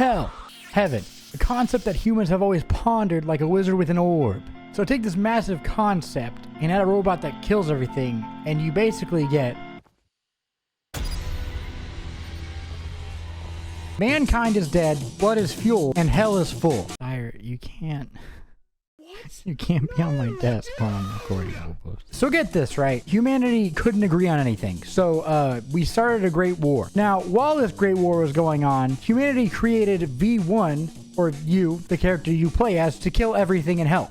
Hell, heaven, a concept that humans have always pondered like a wizard with an orb. So take this massive concept and add a robot that kills everything, and you basically get mankind is dead, blood is fuel, and hell is full. Sire, you can't be on my desk while I'm recording. So get this, right? Humanity couldn't agree on anything. So we started a great war. Now, while this great war was going on, humanity created V1, or you, the character you play as, to kill everything in hell.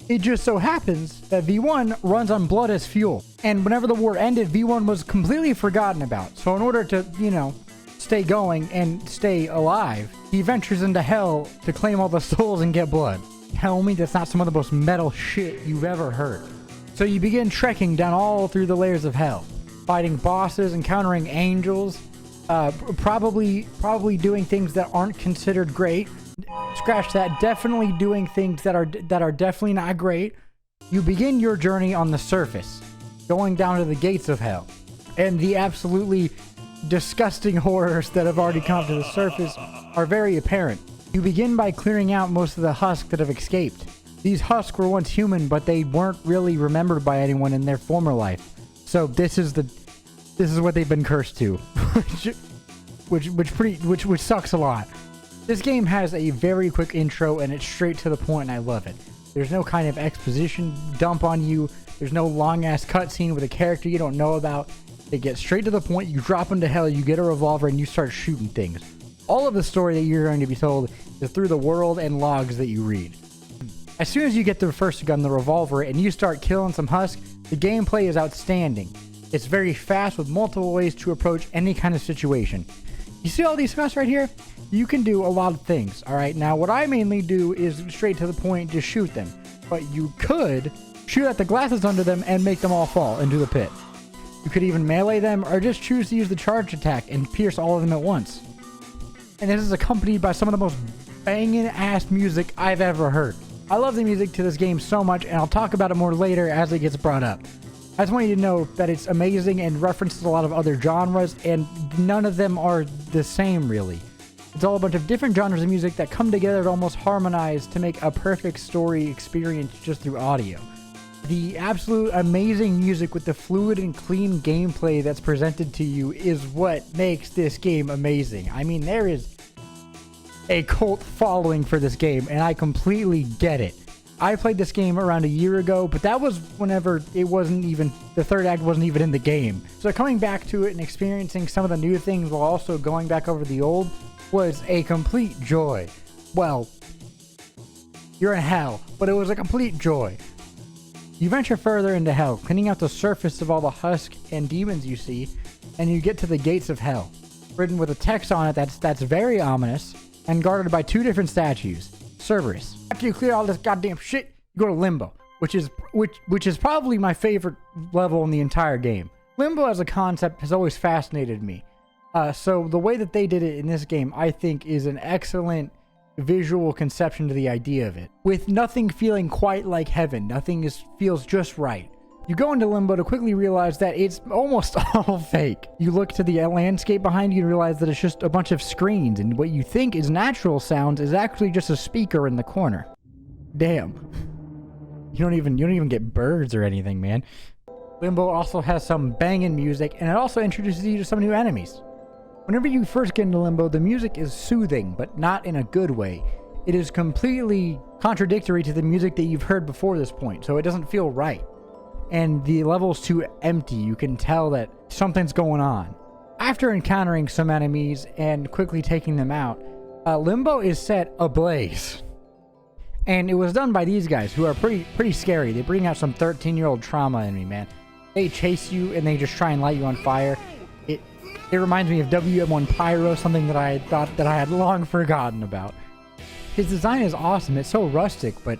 It just so happens that V1 runs on blood as fuel. And whenever the war ended, V1 was completely forgotten about. So in order to, you know, stay going and stay alive, he ventures into hell to claim all the souls and get blood. Tell me that's not some of the most metal shit you've ever heard. So you begin trekking down all through the layers of hell, fighting bosses, encountering angels, probably doing things that aren't considered great. Scratch that, definitely doing things that are definitely not great. You begin your journey on the surface, going down to the gates of hell, and the absolutely disgusting horrors that have already come to the surface are very apparent. You begin by clearing out most of the husks that have escaped. These husks were once human, but they weren't really remembered by anyone in their former life. So this is what they've been cursed to, which sucks a lot. This game has a very quick intro and it's straight to the point, and I love it. There's no kind of exposition dump on you. There's no long ass cutscene with a character you don't know about. They get straight to the point. You drop into hell, you get a revolver, and you start shooting things. All of the story that you're going to be told is through the world and logs that you read. As soon as you get the first gun, the revolver, and you start killing some husks, the gameplay is outstanding. It's very fast with multiple ways to approach any kind of situation. You see all these husks right here? You can do a lot of things, alright? Now, what I mainly do is straight to the point, just shoot them. But you could shoot at the glasses under them and make them all fall into the pit. You could even melee them, or just choose to use the charge attack and pierce all of them at once. And this is accompanied by some of the most banging ass music I've ever heard. I love the music to this game so much, and I'll talk about it more later as it gets brought up. I just want you to know that it's amazing and references a lot of other genres, and none of them are the same, really. It's all a bunch of different genres of music that come together to almost harmonize to make a perfect story experience just through audio. The absolute amazing music with the fluid and clean gameplay that's presented to you is what makes this game amazing. I mean, there is a cult following for this game, and I completely get it. I played this game around a year ago, but that was whenever it wasn't even, the third act wasn't even in the game. So coming back to it and experiencing some of the new things while also going back over the old was a complete joy. Well, you're in hell, but it was a complete joy. You venture further into hell, cleaning out the surface of all the husks and demons you see, and you get to the gates of hell, written with a text on it that's very ominous, and guarded by two different statues. Cerberus. After you clear all this goddamn shit, you go to Limbo, which is probably my favorite level in the entire game. Limbo as a concept has always fascinated me. So the way that they did it in this game, I think, is an excellent visual conception to the idea of it. With nothing feeling quite like heaven, nothing feels just right. You go into Limbo to quickly realize that it's almost all fake. You look to the landscape behind you and realize that it's just a bunch of screens, and what you think is natural sounds is actually just a speaker in the corner. Damn. You don't even get birds or anything, man. Limbo also has some banging music, and it also introduces you to some new enemies. Whenever you first get into Limbo, the music is soothing, but not in a good way. It is completely contradictory to the music that you've heard before this point, so it doesn't feel right. And the level's too empty. You can tell that something's going on. After encountering some enemies and quickly taking them out, Limbo is set ablaze. And it was done by these guys, who are pretty scary. They bring out some 13-year-old trauma in me, man. They chase you and they just try and light you on fire. It reminds me of WM1 Pyro, something that I thought that I had long forgotten about. His design is awesome. It's so rustic, but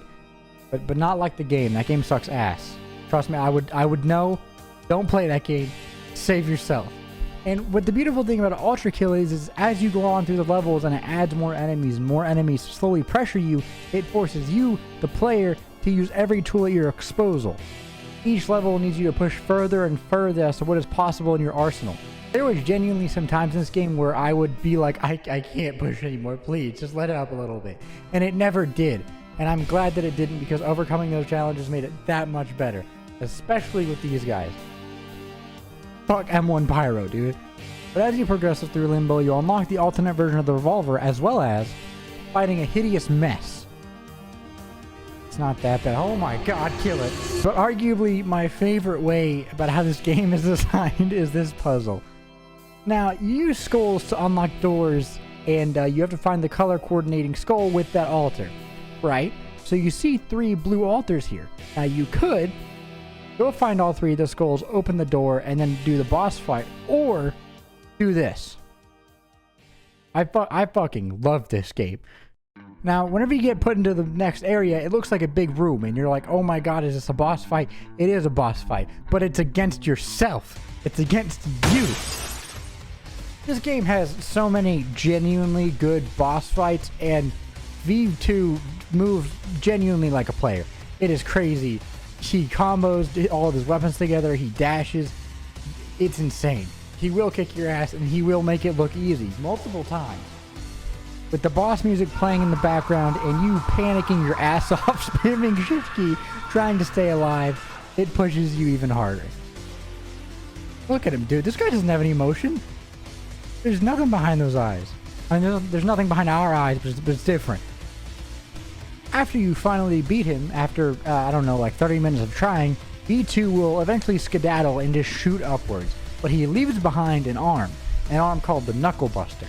not like the game. That game sucks ass. Trust me, I would know. Don't play that game. Save yourself. And what the beautiful thing about Ultrakill is as you go on through the levels and it adds more enemies slowly pressure you, it forces you, the player, to use every tool at your disposal. Each level needs you to push further and further as to what is possible in your arsenal. There was genuinely some times in this game where I would be like, I can't push anymore, please, just let it up a little bit. And it never did. And I'm glad that it didn't, because overcoming those challenges made it that much better. Especially with these guys. Fuck M1 Pyro, dude. But as you progress through Limbo, you'll unlock the alternate version of the revolver, as well as fighting a hideous mess. It's not that bad. Oh my god, kill it. But arguably, my favorite way about how this game is designed is this puzzle. Now, you use skulls to unlock doors, and you have to find the color coordinating skull with that altar, right? So you see 3 blue altars here. Now, you could go find all 3 of the skulls, open the door, and then do the boss fight, or do this. I fucking love this game. Now, whenever you get put into the next area, it looks like a big room, and you're like, oh my god, is this a boss fight? It is a boss fight, but it's against yourself. It's against you. This game has so many genuinely good boss fights, and V2 moves genuinely like a player. It is crazy. He combos all of his weapons together. He dashes. It's insane. He will kick your ass, and he will make it look easy multiple times. With the boss music playing in the background and you panicking your ass off, spamming shift key, trying to stay alive, it pushes you even harder. Look at him, dude. This guy doesn't have any emotion. There's nothing behind those eyes. I mean, there's nothing behind our eyes, but it's different. After you finally beat him, after, I don't know, like 30 minutes of trying, V2 will eventually skedaddle and just shoot upwards. But he leaves behind an arm called the Knuckle Buster.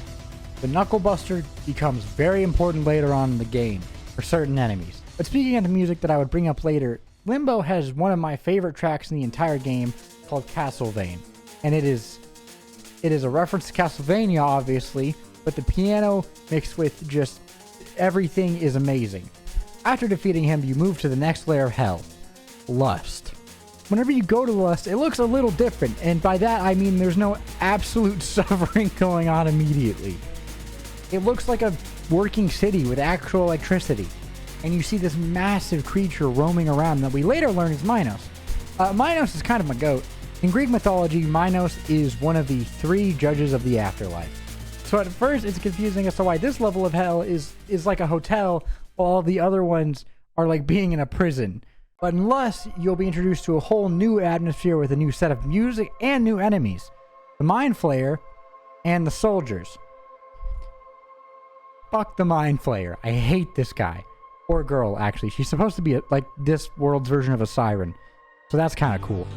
The Knuckle Buster becomes very important later on in the game for certain enemies. But speaking of the music that I would bring up later, Limbo has one of my favorite tracks in the entire game called Castlevania. And it is a reference to Castlevania, obviously, but the piano mixed with just everything is amazing. After defeating him, you move to the next layer of hell, Lust. Whenever you go to Lust, it looks a little different, and by that I mean there's no absolute suffering going on immediately. It looks like a working city with actual electricity, and you see this massive creature roaming around that we later learn is Minos. Minos is kind of my goat. In Greek mythology, Minos is one of the 3 judges of the afterlife. So at first it's confusing as to why this level of hell is like a hotel, while all the other ones are like being in a prison. But in Lust, you'll be introduced to a whole new atmosphere with a new set of music and new enemies. The Mind Flayer and the Soldiers. Fuck the Mind Flayer. I hate this guy. Or girl, actually. She's supposed to be like this world's version of a siren. So that's kind of cool.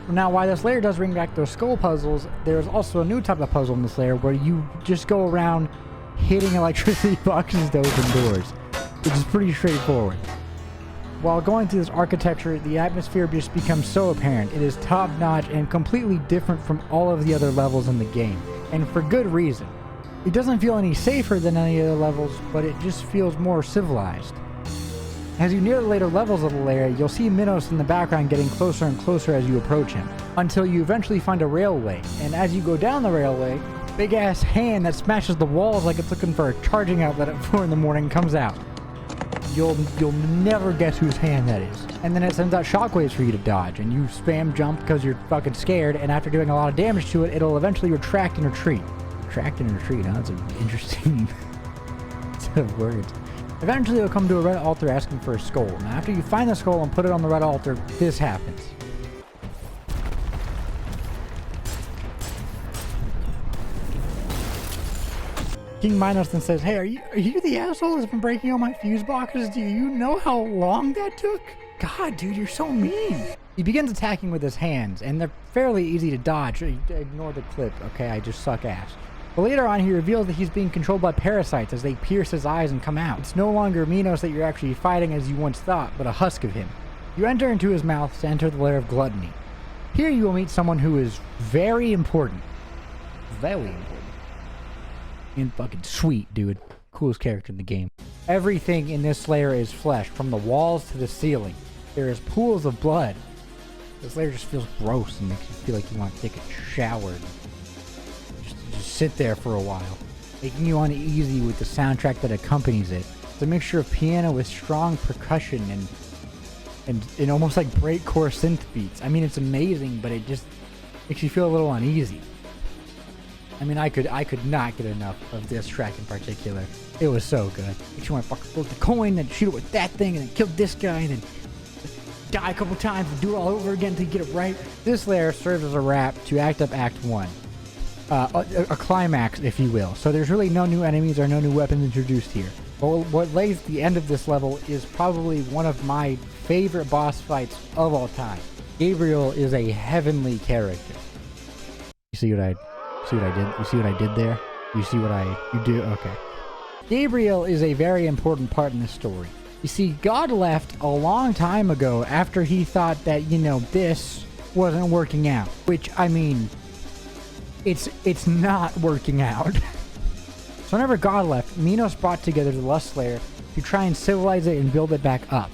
Now, while this layer does bring back those skull puzzles, there's also a new type of puzzle in this layer where you just go around hitting electricity boxes to open doors, which is pretty straightforward. While going through this architecture, the atmosphere just becomes so apparent. It is top-notch and completely different from all of the other levels in the game, and for good reason. It doesn't feel any safer than any other levels, but it just feels more civilized. As you near the later levels of the layer, you'll see Minos in the background getting closer and closer as you approach him, until you eventually find a railway, and as you go down the railway, big ass hand that smashes the walls like it's looking for a charging outlet at 4 in the morning comes out. You'll never guess whose hand that is. And then it sends out shockwaves for you to dodge, and you spam jump because you're fucking scared, and after doing a lot of damage to it, it'll eventually retract and retreat. Retract and retreat, huh? That's an interesting set of words. Eventually, you'll come to a red altar asking for a skull. Now, after you find the skull and put it on the red altar, this happens. King Minos then says, hey, are you the asshole that's been breaking all my fuse boxes? Do you know how long that took? God, dude, you're so mean. He begins attacking with his hands, and they're fairly easy to dodge. Ignore the clip, okay? I just suck ass. But later on, he reveals that he's being controlled by parasites as they pierce his eyes and come out. It's no longer Minos that you're actually fighting as you once thought, but a husk of him. You enter into his mouth to enter the lair of gluttony. Here you will meet someone who is very important. Very important. And fucking sweet, dude. Coolest character in the game. Everything in this lair is flesh, from the walls to the ceiling. There is pools of blood. This lair just feels gross and makes you feel like you want to take a shower. Just sit there for a while, making you uneasy with the soundtrack that accompanies it. It's a mixture of piano with strong percussion and almost like breakcore synth beats. I mean, it's amazing, but it just makes you feel a little uneasy. I mean, I could not get enough of this track in particular. It was so good. Makes you want to fucking flip the coin and shoot it with that thing and then kill this guy and then die a couple times and do it all over again until you get it right. This layer serves as a wrap to Act Up Act 1. A climax, if you will. So there's really no new enemies or no new weapons introduced here. But what lays at the end of this level is probably one of my favorite boss fights of all time. Gabriel is a heavenly character. You see what I did? You see what I did there? You see what you do? Okay. Gabriel is a very important part in this story. You see, God left a long time ago after he thought that, you know, this wasn't working out. Which, I mean, it's not working out. So whenever God left, Minos brought together the Lust Slayer to try and civilize it and build it back up.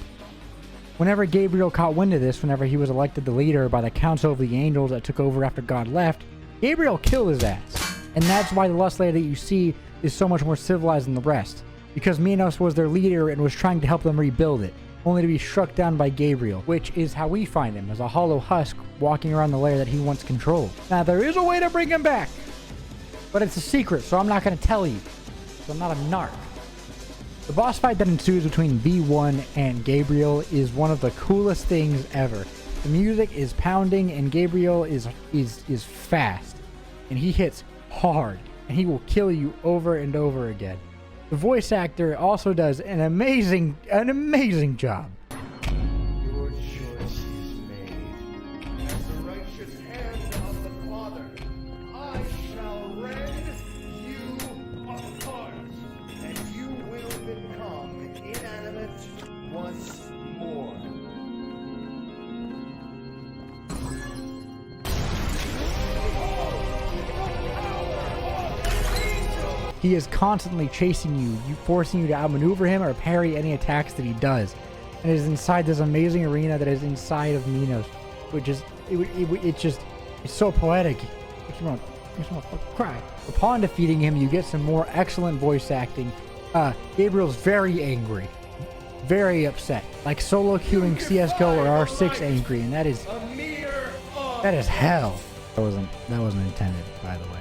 Whenever Gabriel caught wind of this, whenever he was elected the leader by the Council of the Angels that took over after God left, Gabriel killed his ass. And that's why the Lust Slayer that you see is so much more civilized than the rest. Because Minos was their leader and was trying to help them rebuild it, only to be struck down by Gabriel, which is how we find him, as a hollow husk walking around the lair that he once controlled. Now, there is a way to bring him back, but it's a secret, so I'm not going to tell you. So I'm not a narc. The boss fight that ensues between V1 and Gabriel is one of the coolest things ever. The music is pounding and Gabriel is fast, and he hits hard, and he will kill you over and over again. The voice actor also does an amazing job. Your choice is made. As the righteous hand of the Father, I shall rend you apart, and you will become inanimate once more. He is constantly chasing you, forcing you to outmaneuver him or parry any attacks that he does. And it is inside this amazing arena that is inside of Minos, which is, it's so poetic. Makes me want to cry. Upon defeating him, you get some more excellent voice acting. Gabriel's very angry, very upset, like solo queuing CS:GO or R6 angry, and that is hell. That wasn't intended, by the way.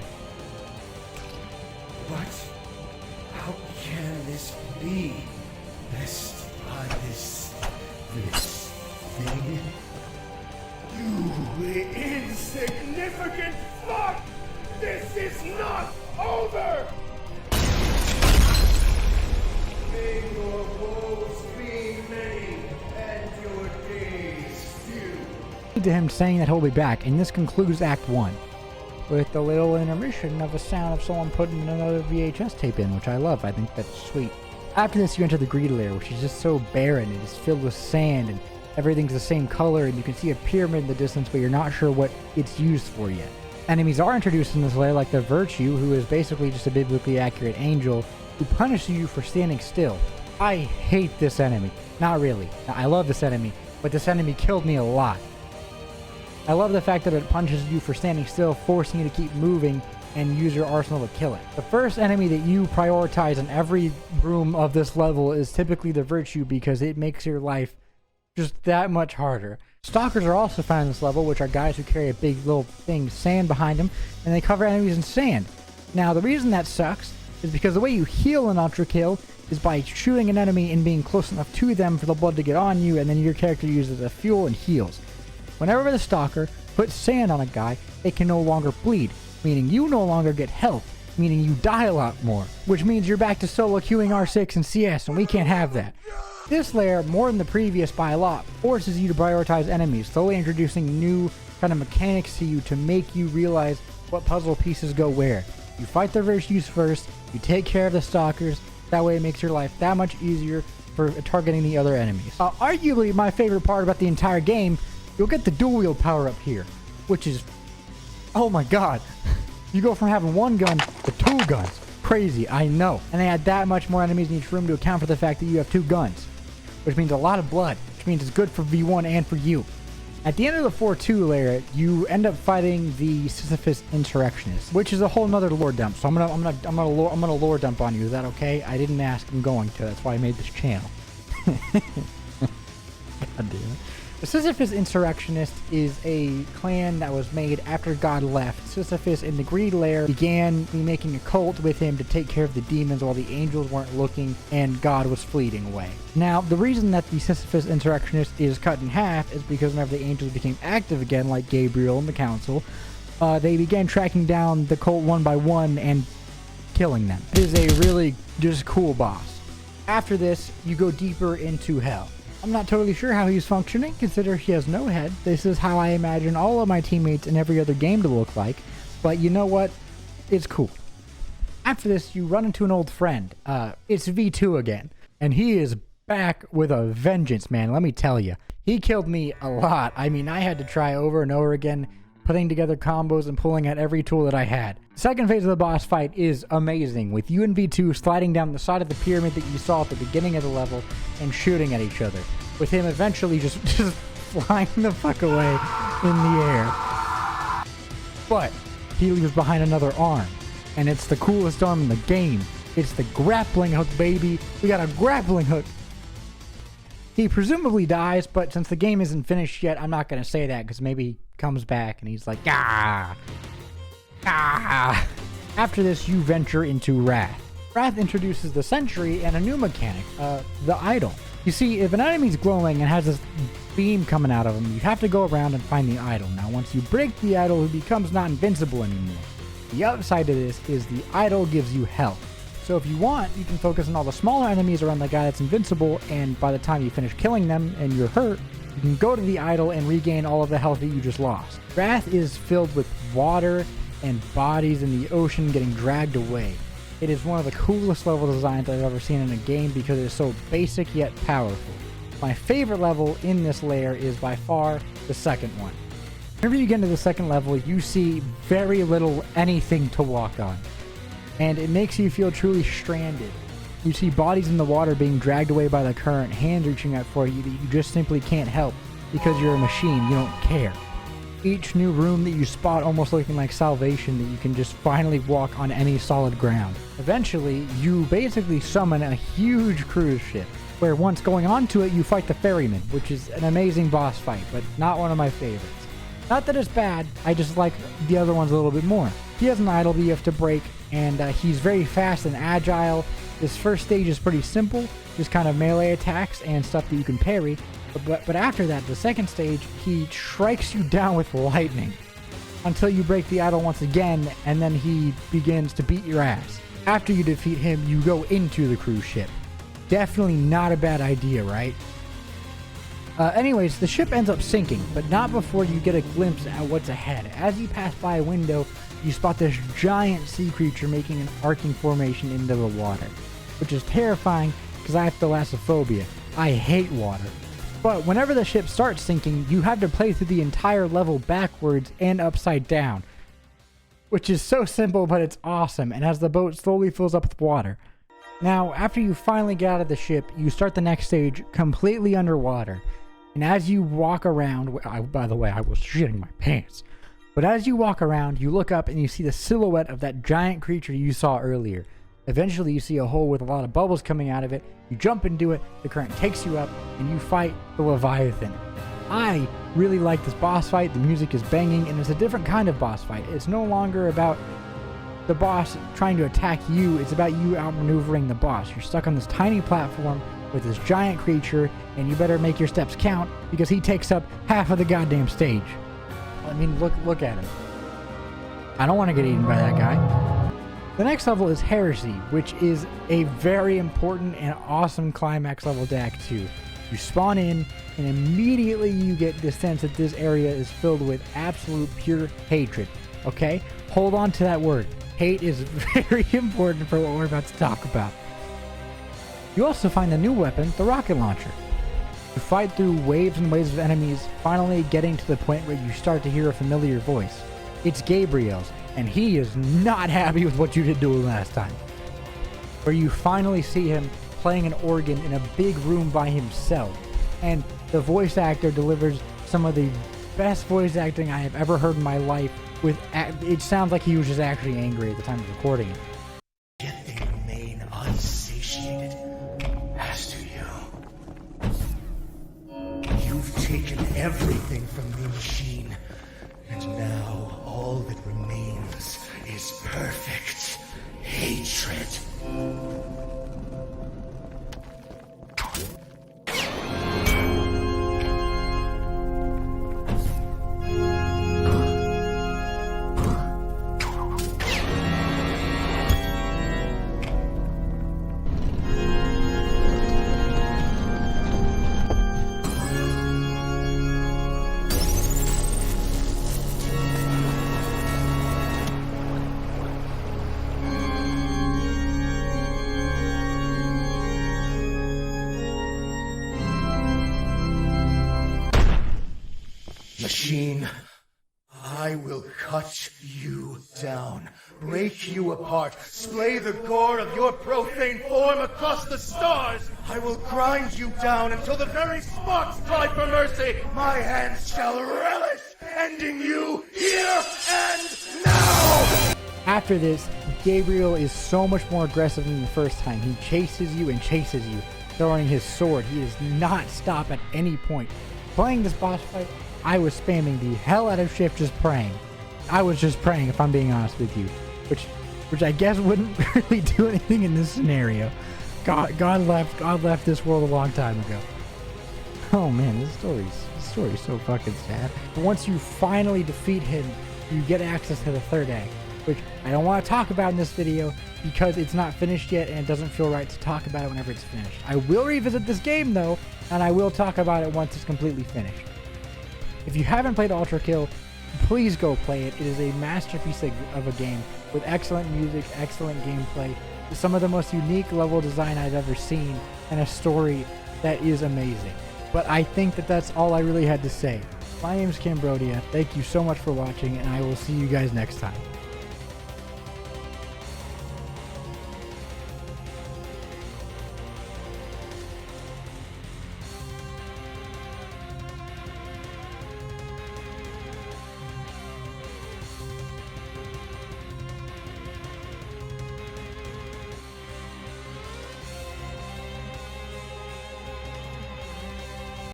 What? How can this be? This thing? You insignificant fuck! This is not over! May your woes be many and your days few. To him saying that he'll be back, and this concludes Act 1. With the little intermission of a sound of someone putting another VHS tape in, which I love. I think that's sweet. After this, you enter the greed layer, which is just so barren. It is filled with sand, and everything's the same color, and you can see a pyramid in the distance, but you're not sure what it's used for yet. Enemies are introduced in this layer, like the Virtue, who is basically just a biblically accurate angel who punishes you for standing still. I hate this enemy. Not really. Now, I love this enemy, but this enemy killed me a lot. I love the fact that it punishes you for standing still, forcing you to keep moving and use your arsenal to kill it. The first enemy that you prioritize in every room of this level is typically the Virtue, because it makes your life just that much harder. Stalkers are also found in this level, which are guys who carry a big little thing, sand behind them, and they cover enemies in sand. Now, the reason that sucks is because the way you heal in Ultrakill is by shooting an enemy and being close enough to them for the blood to get on you, and then your character uses the fuel and heals. Whenever the Stalker puts sand on a guy, it can no longer bleed, meaning you no longer get health, meaning you die a lot more, which means you're back to solo queuing R6 and CS, and we can't have that. This layer, more than the previous by a lot, forces you to prioritize enemies, slowly introducing new kind of mechanics to you to make you realize what puzzle pieces go where. You fight the Virtues first, you take care of the Stalkers, that way it makes your life that much easier for targeting the other enemies. Arguably my favorite part about the entire game, you'll get the dual wield power up here, which is, oh my god. You go from having one gun to 2 guns. Crazy, I know. And they add that much more enemies in each room to account for the fact that you have 2 guns, which means a lot of blood, which means it's good for V1 and for you. At the end of the 4-2 layer, you end up fighting the Sisyphus Insurrectionists, which is a whole nother lore dump. So I'm gonna lore dump on you. Is that okay? I didn't ask. I'm going to. That's why I made this channel. God damn it. The Sisyphus Insurrectionist is a clan that was made after God left. Sisyphus in the Greed Lair began making a cult with him to take care of the demons while the angels weren't looking and God was fleeting away. Now, the reason that the Sisyphus Insurrectionist is cut in half is because whenever the angels became active again, like Gabriel and the Council, they began tracking down the cult one by one and killing them. It is a really just cool boss. After this, you go deeper into Hell. I'm not totally sure how he's functioning, considering he has no head. This is how I imagine all of my teammates in every other game to look like. But you know what? It's cool. After this, you run into an old friend. It's V2 again. And he is back with a vengeance, man. Let me tell you. He killed me a lot. I mean, I had to try over and over again, putting together combos and pulling out every tool that I had. The second phase of the boss fight is amazing, with you and V2 sliding down the side of the pyramid that you saw at the beginning of the level and shooting at each other, with him eventually just flying the fuck away in the air. But he leaves behind another arm, and it's the coolest arm in the game. It's the grappling hook, baby. We got a grappling hook. He presumably dies, but since the game isn't finished yet, I'm not going to say that, because maybe he comes back and he's like, ah. Ah! After this, you venture into Wrath. Wrath introduces the Sentry and a new mechanic, the Idol. You see, if an enemy's glowing and has this beam coming out of him, you have to go around and find the Idol. Now, once you break the Idol, he becomes not invincible anymore. The upside to this is the Idol gives you health. So if you want, you can focus on all the smaller enemies around the guy that's invincible, and by the time you finish killing them and you're hurt, you can go to the Idol and regain all of the health that you just lost. Wrath is filled with water and bodies in the ocean getting dragged away. It is one of the coolest level designs I've ever seen in a game because it is so basic yet powerful. My favorite level in this layer is by far the second one. Whenever you get into the second level, you see very little anything to walk on, and it makes you feel truly stranded. You see bodies in the water being dragged away by the current, hands reaching out for you that you just simply can't help because you're a machine, you don't care. Each new room that you spot almost looking like salvation, that you can just finally walk on any solid ground. Eventually, you basically summon a huge cruise ship, where once going onto it, you fight the ferryman, which is an amazing boss fight, but not one of my favorites. Not that it's bad, I just like the other ones a little bit more. He has an idol that you have to break, and he's very fast and agile. This first stage is pretty simple, just kind of melee attacks and stuff that you can parry. But after that, the second stage, he strikes you down with lightning until you break the idol once again, and then he begins to beat your ass. After you defeat him, you go into the cruise ship. Definitely not a bad idea, right? Anyways, the ship ends up sinking, but not before you get a glimpse at what's ahead. As you pass by a window, you spot this giant sea creature making an arcing formation into the water, which is terrifying because I have thalassophobia. I hate water. But whenever the ship starts sinking, you have to play through the entire level backwards and upside down, which is so simple, but it's awesome, and as the boat slowly fills up with water. Now, after you finally get out of the ship, you start the next stage completely underwater. And as you walk around, by the way, I was shitting my pants. But as you walk around, you look up and you see the silhouette of that giant creature you saw earlier. Eventually, you see a hole with a lot of bubbles coming out of it. You jump into it, the current takes you up, and you fight the Leviathan. I really like this boss fight. The music is banging, and it's a different kind of boss fight. It's no longer about the boss trying to attack you. It's about you outmaneuvering the boss. You're stuck on this tiny platform with this giant creature, and you better make your steps count because he takes up half of the goddamn stage. I mean, look at him. I don't want to get eaten by that guy. The next level is Heresy, which is a very important and awesome climax level to Act 2. You spawn in, and immediately you get the sense that this area is filled with absolute pure hatred. Okay? Hold on to that word. Hate is very important for what we're about to talk about. You also find a new weapon, the rocket launcher. You fight through waves and waves of enemies, finally getting to the point where you start to hear a familiar voice. It's Gabriel's, and he is not happy with what you did to him last time. Where you finally see him playing an organ in a big room by himself, and the voice actor delivers some of the best voice acting I have ever heard in my life. It sounds like he was just actually angry at the time of recording it. Yet they remain unsatiated. As do you. You've taken everything from me, machine. And now all that remains is perfect hatred. Machine, I will cut you down, break you apart, splay the gore of your profane form across the stars. I will grind you down until the very sparks cry for mercy. My hands shall relish ending you here and now. After this, Gabriel is so much more aggressive than the first time. He chases you and chases you, throwing his sword. He does not stop at any point. Playing this boss fight, I was spamming the hell out of shift, just praying. I was just praying, if I'm being honest with you, which I guess wouldn't really do anything in this scenario. God left this world a long time ago. Oh man, this story's so fucking sad. But once you finally defeat him, you get access to the third act, which I don't want to talk about in this video because it's not finished yet and it doesn't feel right to talk about it whenever it's finished. I will revisit this game though, and I will talk about it once it's completely finished. If you haven't played Ultrakill, please go play it. It is a masterpiece of a game with excellent music, excellent gameplay, some of the most unique level design I've ever seen, and a story that is amazing. But I think that that's all I really had to say. My name is Cambrodia. Thank you so much for watching, and I will see you guys next time.